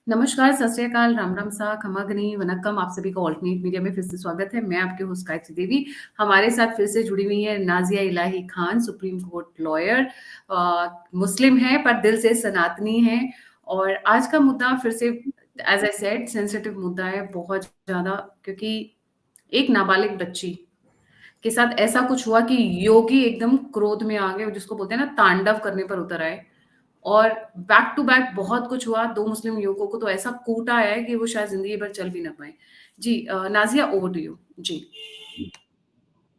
नमस्कार, सत श्री अकाल, राम राम सा, खमागनी, वनक्कम। आप सभी का ऑल्टरनेट मीडिया में फिर से स्वागत है। मैं आपके होस्ट गायत्री देवी। हमारे साथ फिर से जुड़ी हुई है नाजिया इलाही खान, सुप्रीम कोर्ट लॉयर, मुस्लिम है पर दिल से सनातनी है। और आज का मुद्दा फिर से एज आई सेड सेंसिटिव मुद्दा है बहुत ज्यादा, क्योंकि एक नाबालिग बच्ची के साथ ऐसा कुछ हुआ कि योगी एकदम क्रोध में आ गए, जिसको बोलते हैं ना तांडव करने पर उतर आए। और बैक टू बैक बहुत कुछ हुआ। दो मुस्लिम युवकों को तो ऐसा कूटा है कि वो शायद जिंदगी भर चल भी ना पाए। जी नाजिया, ओवर टू यू। जी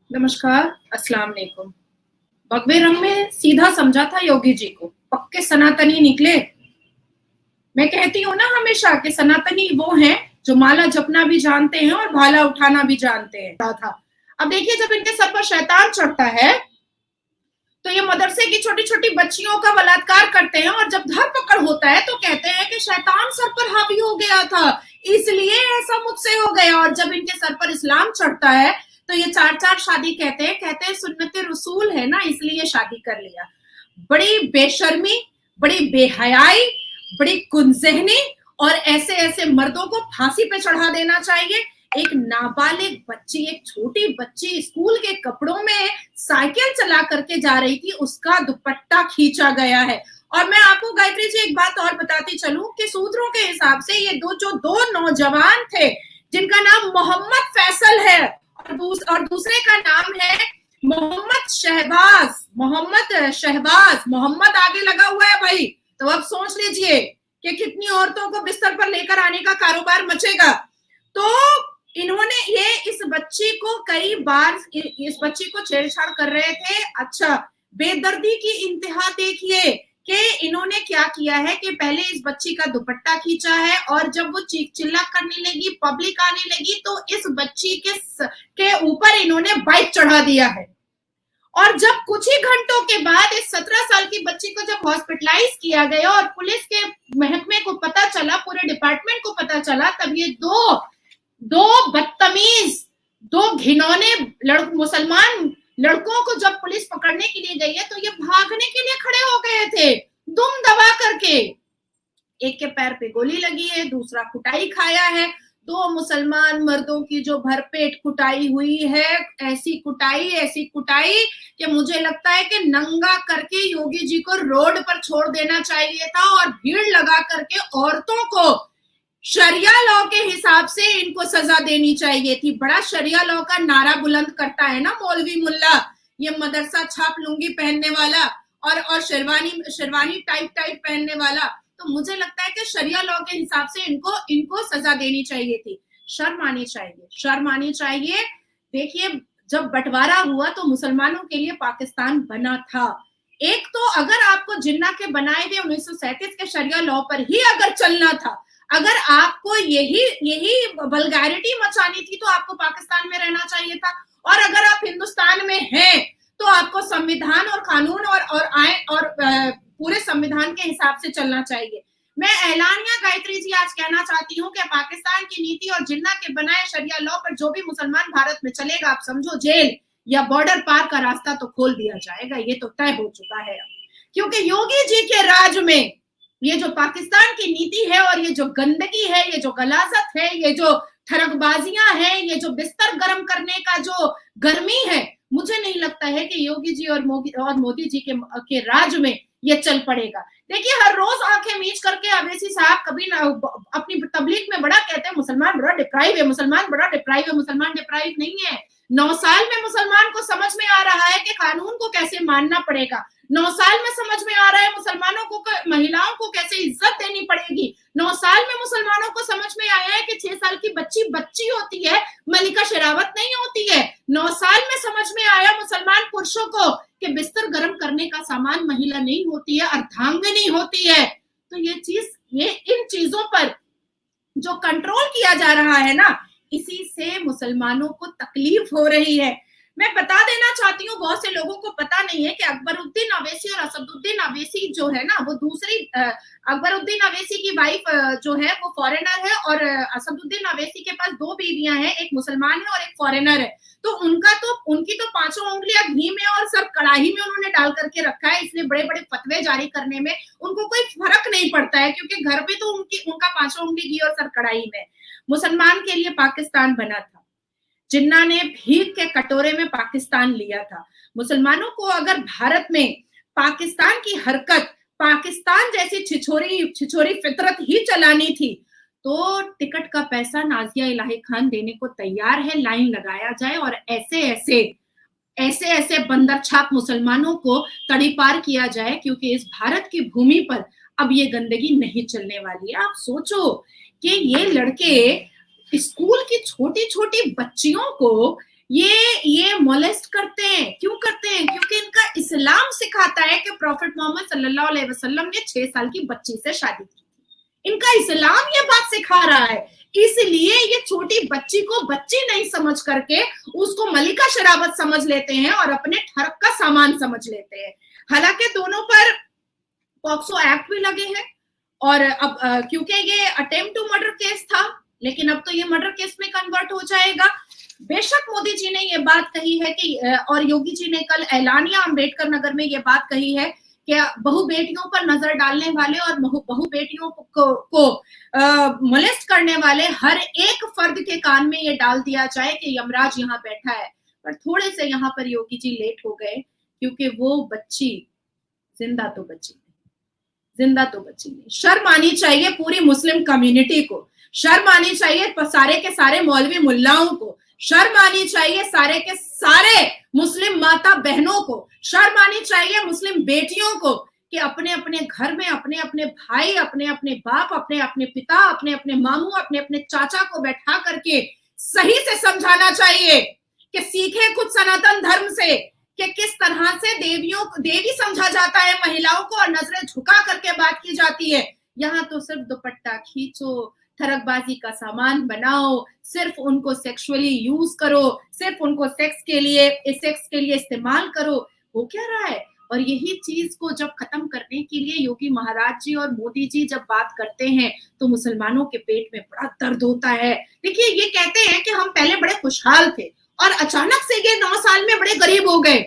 नमस्कार, अस्सलाम वालेकुम। भगवे रंग में सीधा समझा था योगी जी को, पक्के सनातनी निकले। मैं कहती हूँ ना हमेशा कि सनातनी वो हैं जो माला जपना भी जानते हैं और भाला उठाना भी जानते हैं। अब देखिए, जब इनके सर पर शैतान चढ़ता है तो ये मदरसे की छोटी छोटी बच्चियों का बलात्कार करते हैं, और जब धरपकड़ होता है तो कहते हैं कि शैतान सर पर हावी हो गया था, इसलिए ऐसा मुझसे हो गया। और जब इनके सर पर इस्लाम चढ़ता है तो ये चार चार शादी कहते हैं सुन्नत रसूल है ना, इसलिए शादी कर लिया। बड़ी बेशर्मी, बड़ी बेहयाई, बड़ी कुनजहनी। और ऐसे ऐसे मर्दों को फांसी पे चढ़ा देना चाहिए। एक नाबालिग बच्ची, एक छोटी बच्ची स्कूल के कपड़ों में साइकिल चला करके जा रही थी, उसका दुपट्टा खींचा गया है। और मैं आपको गायत्री जी एक बात और बताती चलूं कि सूत्रों के हिसाब से ये दो नौजवान थे जिनका नाम मोहम्मद फैसल है और दूसरे का नाम है मोहम्मद शहबाज। मोहम्मद आगे लगा हुआ है भाई। तो अब सोच लीजिए कि कितनी औरतों को बिस्तर पर लेकर आने का कारोबार मचेगा। तो इन्होंने इस बच्ची को कई बार इस बच्ची को छेड़छाड़ कर रहे थे। अच्छा, बेदर्दी की इंतहा देखिए कि इन्होंने क्या किया है कि पहले इस बच्ची का दुपट्टा खींचा है, और जब वो चीख चिल्ला करने लगी, पब्लिक आने लगी, तो इस बच्ची के ऊपर इन्होंने बाइक चढ़ा दिया है। और जब कुछ ही घंटों के बाद इस 17 साल की बच्ची को जब हॉस्पिटलाइज किया गया और पुलिस के महकमे को पता चला, पूरे डिपार्टमेंट को पता चला, तब ये दो बदतमीज, दो घिनौने मुसलमान लड़कों को जब पुलिस पकड़ने के लिए गई है तो ये भागने के लिए खड़े हो गए थे दुम दबा करके। एक के पैर पे गोली लगी है, दूसरा कुटाई खाया है। दो मुसलमान मर्दों की जो भरपेट कुटाई हुई है, ऐसी कुटाई कि मुझे लगता है कि नंगा करके योगी जी को रोड पर छोड़ देना चाहिए था, और भीड़ लगा करके औरतों को शरिया लॉ के हिसाब से इनको सजा देनी चाहिए थी। बड़ा शरिया लॉ का नारा बुलंद करता है ना मौलवी मुल्ला, ये मदरसा छाप लुंगी पहनने वाला और शेरवानी टाइट पहनने वाला। तो मुझे लगता है कि शरिया लॉ के हिसाब से इनको सजा देनी चाहिए थी। शर्म आनी चाहिए। देखिए, जब बंटवारा हुआ तो मुसलमानों के लिए पाकिस्तान बना था। एक तो अगर आपको जिन्ना के बनाए हुए 1937 के शरिया लॉ पर ही अगर चलना था, अगर आपको यही वल्गैरिटी मचानी थी, तो आपको पाकिस्तान में रहना चाहिए था। और अगर आप हिंदुस्तान में हैं तो आपको संविधान और कानून और पूरे संविधान के हिसाब से चलना चाहिए। मैं एलानिया गायत्री जी आज कहना चाहती हूँ कि पाकिस्तान की नीति और जिन्ना के बनाए शरिया लॉ पर जो भी मुसलमान भारत में चलेगा, आप समझो जेल या बॉर्डर पार का रास्ता तो खोल दिया जाएगा। ये तो तय हो चुका है अब, क्योंकि योगी जी के राज में ये जो पाकिस्तान की नीति है और ये जो गंदगी है, ये जो गलाजत है, ये जो ठरकबाजियां हैं, ये जो बिस्तर गर्म करने का जो गर्मी है, मुझे नहीं लगता है कि योगी जी और मोदी जी के राज में ये चल पड़ेगा। देखिए, हर रोज आंखें मीच करके अवैसी साहब कभी ना अपनी तबलीग में बड़ा कहते हैं मुसलमान बड़ा डिप्राइव है, मुसलमान डिप्राइव नहीं है। 9 साल में मुसलमान को समझ में आ रहा है कि कानून को कैसे मानना पड़ेगा। 9 साल में समझ में आ रहा है मुसलमानों को महिलाओं को कैसे इज्जत देनी पड़ेगी। 9 साल में मुसलमानों को समझ में आया है कि 6 साल की बच्ची होती है, मलिका शेरावत नहीं होती है। 9 साल में समझ में आया मुसलमान पुरुषों को कि बिस्तर गर्म करने का सामान महिला नहीं होती है, अर्धांगिनी होती है। तो ये इन चीजों पर जो कंट्रोल किया जा रहा है ना, इसी से मुसलमानों को तकलीफ हो रही है। मैं बता देना चाहती हूँ, बहुत से लोगों को पता नहीं है कि अकबरुद्दीन अवैसी और असदुद्दीन अवैसी जो है ना, वो दूसरी अकबरुद्दीन अवैसी की वाइफ जो है वो फॉरेनर है, और असदुद्दीन अवैसी के पास 2 बीवियां हैं, एक मुसलमान है और एक फॉरेनर है। तो उनकी तो पांचों उंगलियां घी में और सर कढ़ाई में उन्होंने डाल करके रखा है, इसलिए बड़े बड़े फतवे जारी करने में उनको कोई फर्क नहीं पड़ता है, क्योंकि घर पे तो उनका पांचों उंगली घी और सर कढ़ाई में। मुसलमान के लिए पाकिस्तान बना था, जिन्ना ने भीख के कटोरे में पाकिस्तान लिया था। मुसलमानों को अगर भारत में पाकिस्तान की हरकत, पाकिस्तान जैसी छिछोरी फितरत ही चलानी थी, तो टिकट का पैसा नाजिया इलाही खान देने को तैयार है। लाइन लगाया जाए और ऐसे ऐसे बंदर छाप मुसलमानों को तड़ीपार किया जाए, क्योंकि इस भारत की भूमि पर अब ये गंदगी नहीं चलने वाली है। आप सोचो कि ये लड़के स्कूल की छोटी छोटी बच्चियों को ये मोलेस्ट करते हैं। क्यों करते हैं? क्योंकि इनका इस्लाम सिखाता है कि प्रॉफिट मोहम्मद सल्लल्लाहु अलैहि वसल्लम ने 6 साल की बच्ची से शादी की थी। इनका इस्लाम ये बात सिखा रहा है, इसलिए ये छोटी बच्ची को बच्ची नहीं समझ करके उसको मलिका शराबत समझ लेते हैं और अपने ठरक का सामान समझ लेते हैं। हालांकि दोनों पर पॉक्सो एक्ट भी लगे हैं, और अब क्योंकि ये अटेम्प्ट टू मर्डर केस था, लेकिन अब तो ये मर्डर केस में कन्वर्ट हो जाएगा। बेशक मोदी जी ने ये बात कही है कि, और योगी जी ने कल ऐलानिया अंबेडकर नगर में ये बात कही है कि बहु बेटियों पर नजर डालने वाले और बहु बेटियों को मोलेस्ट करने वाले हर एक फर्द के कान में ये डाल दिया जाए कि यमराज यहाँ बैठा है। पर थोड़े से यहाँ पर योगी जी लेट हो गए, क्योंकि वो बच्ची जिंदा तो बची नहीं। शर्म आनी चाहिए पूरी मुस्लिम कम्युनिटी को, शर्म आनी चाहिए सारे के सारे मौलवी मुल्लाओं को, शर्म आनी चाहिए सारे के सारे मुस्लिम माता बहनों को, शर्म आनी चाहिए मुस्लिम बेटियों को कि अपने अपने घर में अपने अपने भाई, अपने अपने बाप, अपने अपने पिता, अपने अपने मामू, अपने अपने चाचा को बैठा करके सही से समझाना चाहिए कि सीखे खुद सनातन धर्म से कि किस तरह से देवी समझा जाता है महिलाओं को, और नजरें झुका करके बात की जाती है। यहाँ तो सिर्फ दुपट्टा खींचो, थरकबाजी का सामान बनाओ, सिर्फ उनको सेक्सुअली यूज करो, सिर्फ उनको सेक्स के लिए इस्तेमाल करो। हो क्या रहा है? और यही चीज को जब खत्म करने के लिए योगी महाराज जी और मोदी जी जब बात करते हैं तो मुसलमानों के पेट में बड़ा दर्द होता है। देखिए, ये कहते हैं कि हम पहले बड़े खुशहाल थे और अचानक से ये 9 साल में बड़े गरीब हो गए।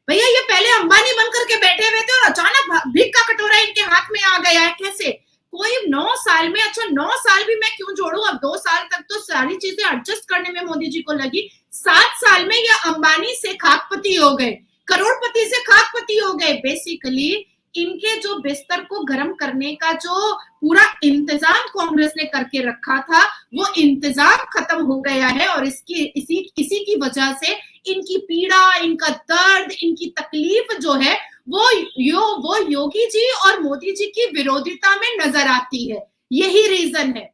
भैया, ये पहले अंबानी बनकर के बैठे हुए थे और अचानक भीख का कटोरा इनके हाथ में आ गया है। कैसे? कोई 9 साल में, अच्छा 9 साल भी मैं क्यों जोड़ू, अब 2 साल तक तो सारी चीजें एडजस्ट करने में मोदी जी को लगी। 7 साल में ये अंबानी से खाकपति हो गए, करोड़पति से खाकपति हो गए। बेसिकली इनके जो बिस्तर को गर्म करने का जो पूरा इंतजाम कांग्रेस ने करके रखा था, वो इंतजाम खत्म हो गया है, और इसी की वजह से इनकी पीड़ा, इनका दर्द, इनकी तकलीफ जो है वो योगी जी और मोदी जी की विरोधिता में नजर आती है। यही रीजन है।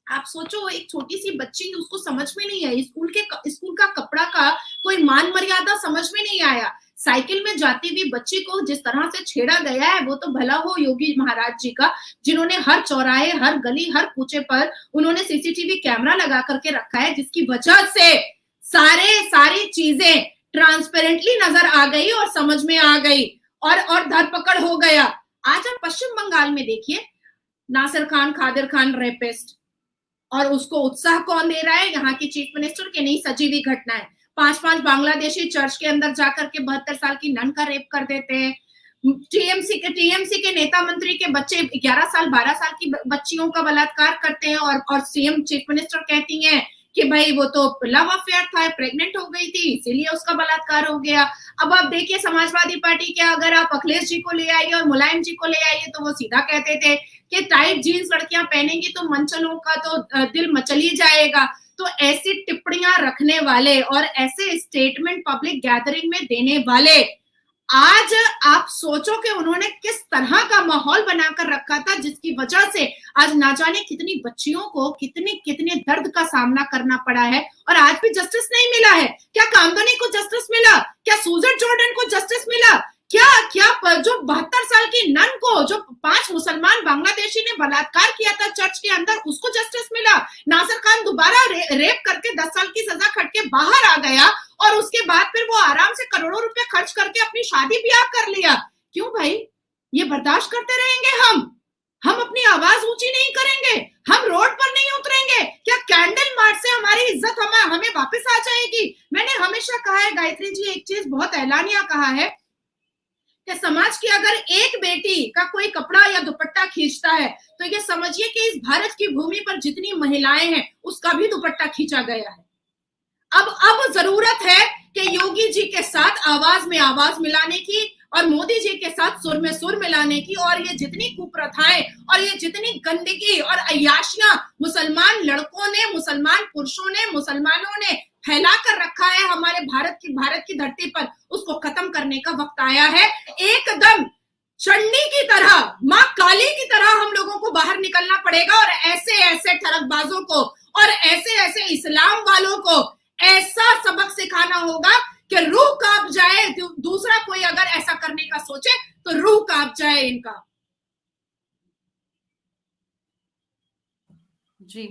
आप सोचो, एक छोटी सी बच्ची, उसको समझ में नहीं आई, स्कूल का कपड़ा का कोई मान मर्यादा समझ में नहीं आया। साइकिल में जाती हुई बच्ची को जिस तरह से छेड़ा गया है, वो तो भला हो योगी महाराज जी का, जिन्होंने हर चौराहे, हर गली, हर कूचे पर उन्होंने सीसीटीवी कैमरा लगा करके रखा है, जिसकी वजह से सारी चीजें ट्रांसपेरेंटली नजर आ गई और समझ में आ गई और धरपकड़ हो गया। आज आप पश्चिम बंगाल में देखिए, नासिर खान, कादिर खान रेपिस्ट, और उसको उत्साह कौन दे रहा है? यहाँ की चीफ मिनिस्टर के नहीं सजीवी घटना है। 5 बांग्लादेशी चर्च के अंदर जाकर के 72 साल की नन का रेप कर देते हैं। टीएमसी के नेता मंत्री के बच्चे 11 साल 12 साल की बच्चियों का बलात्कार करते हैं, और सीएम चीफ मिनिस्टर कहती हैं कि भाई वो तो लव अफेयर था, प्रेग्नेंट हो गई थी, इसीलिए उसका बलात्कार हो गया। अब आप देखिए, समाजवादी पार्टी के अगर आप अखिलेश जी को ले आइए और मुलायम जी को ले आइए, तो वो सीधा कहते थे कि टाइट जीन्स लड़कियां पहनेंगी तो मंचलों का तो दिल मचल ही जाएगा। तो ऐसी टिप्पणियां रखने वाले और ऐसे स्टेटमेंट पब्लिक गैदरिंग में देने वाले, आज आप सोचो कि उन्होंने किस तरह का माहौल बनाकर रखा था, जिसकी वजह से आज ना जाने कितनी बच्चियों को कितने दर्द का सामना करना पड़ा है, और आज भी जस्टिस नहीं मिला है। क्या कामदनी को जस्टिस मिला? क्या सुजन जॉर्डन को जस्टिस मिला? क्या जो 72 साल की नन को, जो 5 मुसलमान बांग्लादेशी ने बलात्कार किया था चर्च के अंदर, उसको जस्टिस मिला? नासिर खान दोबारा रेप करके 10 साल की सजा खट के बाहर आ गया, और उसके बाद फिर वो आराम से करोड़ों रुपए खर्च करके अपनी शादी ब्याह कर लिया। क्यों भाई? ये बर्दाश्त करते रहेंगे हम अपनी आवाज ऊंची नहीं करेंगे, हम रोड पर नहीं उतरेंगे? क्या कैंडल मार्च से हमारी इज्जत हमें वापस आ जाएगी? मैंने हमेशा कहा है गायत्री जी, एक चीज बहुत एलानिया कहा है कि समाज की अगर एक बेटी का कोई कपड़ा या दुपट्टा खींचता है तो ये समझिए कि इस भारत की भूमि पर जितनी महिलाएं हैं उसका भी दुपट्टा खींचा गया है। अब जरूरत है कि योगी जी के साथ आवाज में आवाज मिलाने की और मोदी जी के साथ सुर में सुर मिलाने की, और ये जितनी कुप्रथाएं और ये जितनी गंदगी और अय्याशियां मुसलमान लड़कों ने, मुसलमान पुरुषों ने, मुसलमानों ने फैला कर रखा है हमारे भारत की धरती पर, उसको खत्म करने का वक्त आया है। एकदम चंडी की तरह, माँ काली की तरह हम लोगों को बाहर निकलना पड़ेगा और ऐसे ऐसे ठरकबाजों को और ऐसे ऐसे इस्लाम वालों को ऐसा सबक सिखाना होगा कि रूह कांप जाए, दूसरा कोई अगर ऐसा करने का सोचे तो रूह कांप जाए इनका। जी,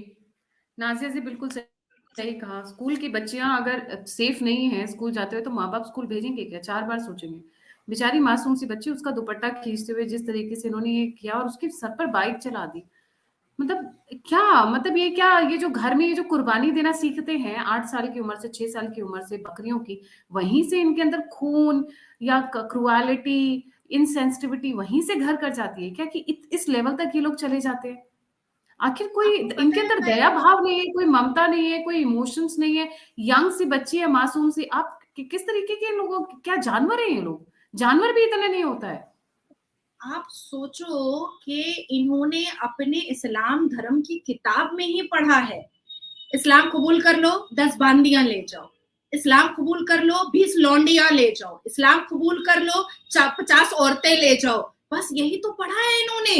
नाजिया जी बिल्कुल सही कहा। स्कूल की बच्चियां अगर सेफ नहीं है स्कूल जाते हुए तो माँ बाप स्कूल भेजेंगे क्या? 4 बार सोचेंगे। बेचारी मासूम सी बच्ची, उसका दुपट्टा खींचते हुए जिस तरीके से इन्होंने ये किया और उसके सर पर बाइक चला दी। मतलब क्या, मतलब ये क्या, ये जो घर में ये जो कुर्बानी देना सीखते हैं 8 साल की उम्र से, 6 साल की उम्र से बकरियों की, वहीं से इनके अंदर खून या क्रुएलिटी, इनसेंसिटिविटी वहीं से घर कर जाती है क्या कि इस लेवल तक ये लोग चले जाते हैं? आखिर कोई आपको पता इनके है अंदर भाई, दया भाव नहीं है, कोई ममता नहीं है, कोई इमोशंस नहीं है। यंग सी बच्ची है, मासूम सी। आप किस तरीके के लोगों, क्या जानवर हैं ये लोग? जानवर भी इतना नहीं होता है। आप सोचो कि इन्होंने अपने इस्लाम धर्म की किताब में ही पढ़ा है, इस्लाम कबूल कर लो 10 बांदियां ले जाओ, इस्लाम कबूल कर लो 20 लौंडियां ले जाओ, इस्लाम कबूल कर लो 50 औरतें ले जाओ। बस यही तो पढ़ा है इन्होंने।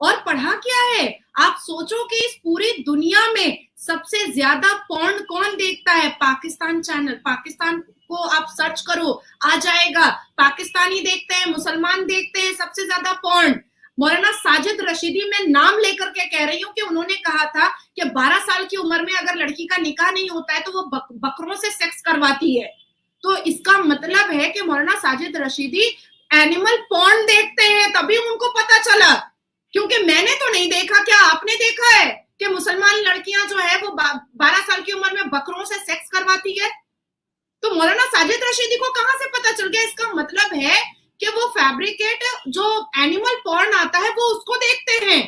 और पढ़ा क्या है? आप सोचो कि इस पूरी दुनिया में सबसे ज्यादा पॉर्न कौन देखता है? पाकिस्तान चैनल, पाकिस्तान को आप सर्च करो आ जाएगा। पाकिस्तानी देखते हैं, मुसलमान देखते हैं सबसे ज्यादा पॉर्न। मौलाना साजिद रशीदी, मैं नाम लेकर के कह रही हूँ कि उन्होंने कहा था कि 12 साल की उम्र में अगर लड़की का निकाह नहीं होता है तो वो बकरों से सेक्स करवाती है। तो इसका मतलब है कि मौलाना साजिद रशीदी एनिमल पॉर्न देखते हैं, तभी उनको पता चला। क्योंकि मैंने तो नहीं देखा, क्या आपने देखा है कि मुसलमान लड़कियां जो है वो 12 साल की उम्र में बकरों से सेक्स करवाती है? तो मौलाना साजिद रशीदी को कहां से पता चल गया? इसका मतलब है कि वो फैब्रिकेट जो एनिमल पॉर्न आता है वो उसको देखते हैं।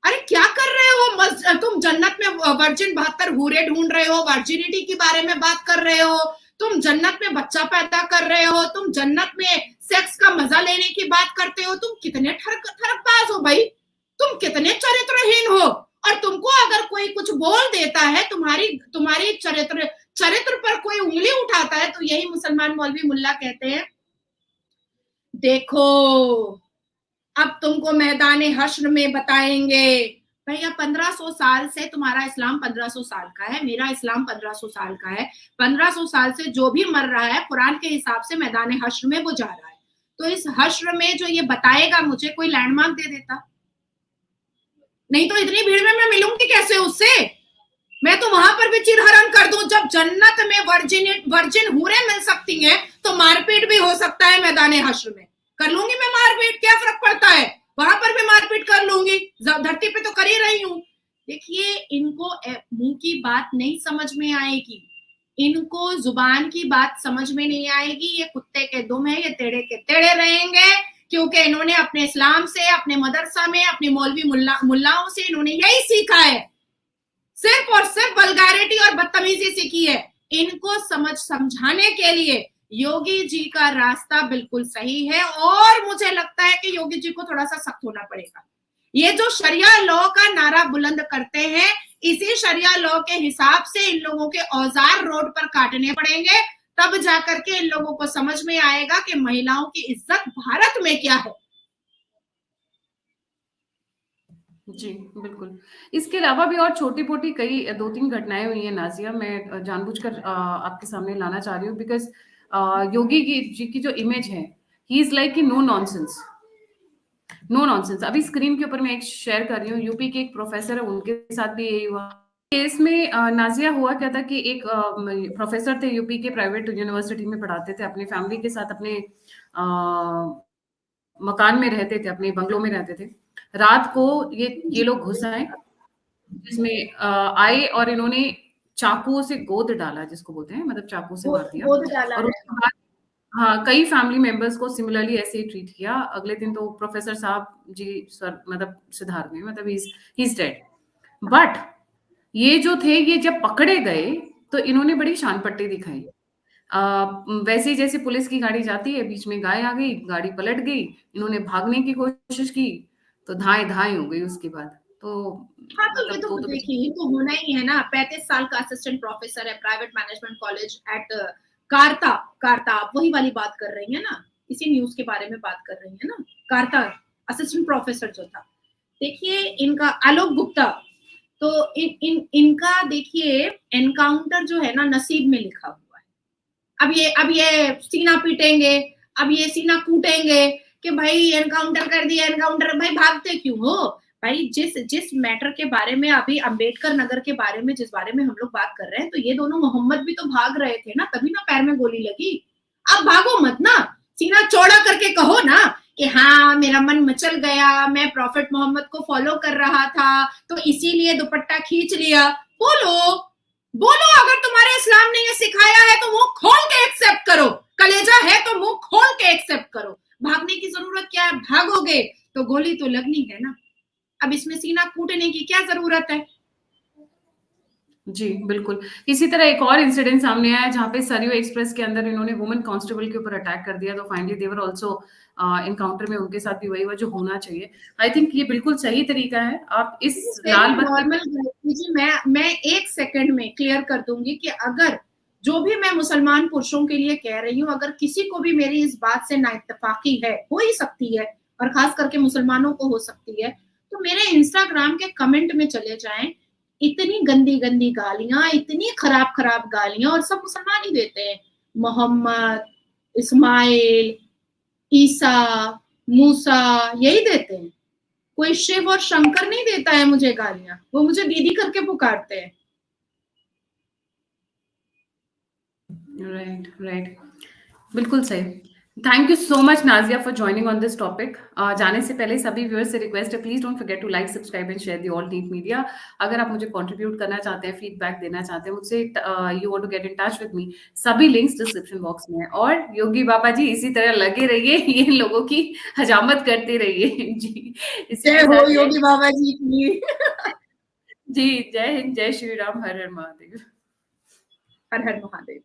अरे क्या कर रहे हो? तुम जन्नत में वर्जिन 72 हूरे ढूंढ रहे हो, वर्जिनिटी के बारे में बात कर रहे हो, तुम जन्नत में बच्चा पैदा कर रहे हो, तुम जन्नत में सेक्स का मजा लेने की बात करते हो। तुम कितने ठरकबाज हो भाई, तुम कितने चरित्रहीन हो। और तुमको अगर कोई कुछ बोल देता है, तुम्हारी चरित्र पर कोई उंगली उठाता है, तो यही मुसलमान मौलवी मुल्ला कहते हैं, देखो अब तुमको मैदान हश्र में बताएंगे। भैया 1500 साल से तुम्हारा इस्लाम 1500 साल का है, मेरा इस्लाम 1500 साल का है। 1500 साल से जो भी मर रहा है कुरान के हिसाब से मैदान हश्र में वो जा रहा है। तो इस हश्र में जो ये बताएगा मुझे, कोई लैंडमार्क दे देता, नहीं तो इतनी भीड़ में मैं मिलूंगी कैसे उससे? मैं तो वहां पर भी चिरहरण कर दूं। जब जन्नत में वर्जिन हूरें मिल सकती हैं तो मारपीट भी हो सकता है मैदान हश्र में। कर लूंगी मैं मारपीट, क्या फर्क पड़ता है? वहां पर भी मारपीट कर लूंगी, धरती पे तो कर ही रही हूं। देखिए, इनको मुंह की बात नहीं समझ में आएगी, इनको जुबान की बात समझ में नहीं आएगी। ये कुत्ते के दुम है, ये टेढ़े के टेढ़े रहेंगे, क्योंकि इन्होंने अपने इस्लाम से, अपने मदरसा में, अपने मौलवी मुल्लाओं से इन्होंने यही सीखा है, सिर्फ और सिर्फ वल्गैरिटी और बदतमीजी सीखी है। इनको समझाने के लिए योगी जी का रास्ता बिल्कुल सही है, और मुझे लगता है कि योगी जी को थोड़ा सा सख्त होना पड़ेगा। ये जो शरिया लॉ का नारा बुलंद करते हैं, इसी शरिया लॉ के हिसाब से इन लोगों के औजार रोड पर काटने पड़ेंगे, तब जाकर के इन लोगों को समझ में आएगा कि महिलाओं की इज्जत भारत में क्या है। जी, बिल्कुल। इसके अलावा भी और छोटी-मोटी कई 2-3 घटनाएँ हुई हैं नाज़िया, मैं जानबूझकर आपके सामने लाना चाह रही हूँ बिकॉज़ योगी जी की जो इमेज है, ही इज़ लाइक कि नो नॉनसेंस, नो नॉनसेंस। अभी स्क्रीन के ऊपर मैं एक शेयर कर रही हूँ, यूपी के एक प्रोफ़ेसर है, उनके साथ भी यही हुआ। केस में नाज़िया हुआ क्या था कि एक प्रोफ़ेसर थे, यूपी के प्राइवेट यूनिवर्सिटी में पढ़ाते थे, अपनी फैमिली के साथ अपने अ, मकान में रहते थे, अपने बंगलो में रहते थे। रात को ये लोग घुस आए, जिसमें आए और इन्होंने चाकू से गोद डाला, जिसको बोलते हैं, मतलब चाकू से मार दिया। गोद डाला और है। उसके बाद हाँ, कई फैमिली मेंबर्स को सिमिलरली ऐसे ही ट्रीट किया। अगले दिन तो प्रोफेसर साहब जी सर मतलब सिधार गए, मतलब ही इज डेड। बट ये जो थे, ये जब पकड़े गए तो इन्होंने बड़ी शान पट्टी दिखाई। वैसे ही जैसे पुलिस की गाड़ी जाती है, बीच में गाय आ गई, गाड़ी पलट गई, इन्होंने भागने की कोशिश की, तो धाए धाए हो गई उसके बाद। तो हाँ, तो ये मतलब तो तो देखिए, ये तो होना ही है ना। 35 साल का असिस्टेंट प्रोफेसर है, प्राइवेट मैनेजमेंट कॉलेज एट कार्ता। कार्ता, आप वही वाली बात कर रही हैं ना, इसी न्यूज के बारे में बात कर रही हैं ना। कार्ता असिस्टेंट प्रोफेसर जो था, देखिए इनका आलोक गुप्ता, तो इनका देखिए एनकाउंटर जो है ना नसीब में लिखा हुआ है। अब ये सीना पीटेंगे, अब ये सीना कूटेंगे कि भाई एनकाउंटर कर दिया, एनकाउंटर। भाई भागते क्यों हो भाई? जिस मैटर के बारे में, अभी अंबेडकर नगर के बारे में जिस बारे में हम लोग बात कर रहे हैं, तो ये दोनों मोहम्मद भी तो भाग रहे थे ना, तभी ना पैर में गोली लगी। अब भागो मत ना, सीना चौड़ा करके कहो ना कि हाँ मेरा मन मचल गया, मैं प्रॉफिट मोहम्मद को फॉलो कर रहा था तो इसीलिए दुपट्टा खींच लिया। बोलो बोलो, अगर तुम्हारे इस्लाम ने ये सिखाया है तो मुंह खोल के एक्सेप्ट करो। कलेजा है तो मुंह खोल के एक्सेप्ट करो। भागने की जरूरत क्या है? भागोगे तो गोली तो लगनी है ना। अब इसमें सीना कूटने की क्या जरूरत है? जी, बिल्कुल। इसी तरह एक और इंसिडेंट सामने आया जहाँ पे सरयू एक्सप्रेस के अंदर इन्होंने वुमेन कांस्टेबल के ऊपर अटैक कर दिया, तो finally they were also encounter में उनके साथ भी वही हुआ जो होना चाहिए। आई थिंक ये बिल्कुल सही तरीका है। आप इस लाल बत्ती नॉर्मल जी, मैं 1 सेकंड में क्लियर कर दूंगी कि अगर जो भी मैं मुसलमान पुरुषों के लिए कह रही हूँ, अगर किसी को भी मेरी इस बात से नाइत्तेफाकी है, हो ही सकती है, और खास करके मुसलमानों को हो सकती है, तो मेरे इंस्टाग्राम के कमेंट में चले जाएं। इतनी गंदी गंदी गालियां, इतनी खराब खराब गालियां, और सब मुसलमान ही देते हैं। मोहम्मद, इस्माइल, ईसा, मूसा, यही देते हैं। कोई शिव और शंकर नहीं देता है मुझे गालियां, वो मुझे दीदी करके पुकारते हैं। Right, right. बिल्कुल सही। Thank you so much Nazia for joining on this topic. जाने से पहले सभी व्यूअर्स से रिक्वेस्ट है, please don't forget to like, subscribe and share the all neat media. अगर आप मुझे कंट्रीब्यूट करना चाहते हैं, फीडबैक देना चाहते हैं मुझसे, you want to get in touch with me, सभी लिंक्स डिस्क्रिप्शन बॉक्स में है। और योगी बाबा जी इसी तरह लगे रहिए, ये लोगों की हजामत करते रहिए। जी, इसी जय के हो साथ जय योगी बाबा जी की। जी, जय हिंद, जय श्री राम, हर हर महादेव। हर हर महादेव।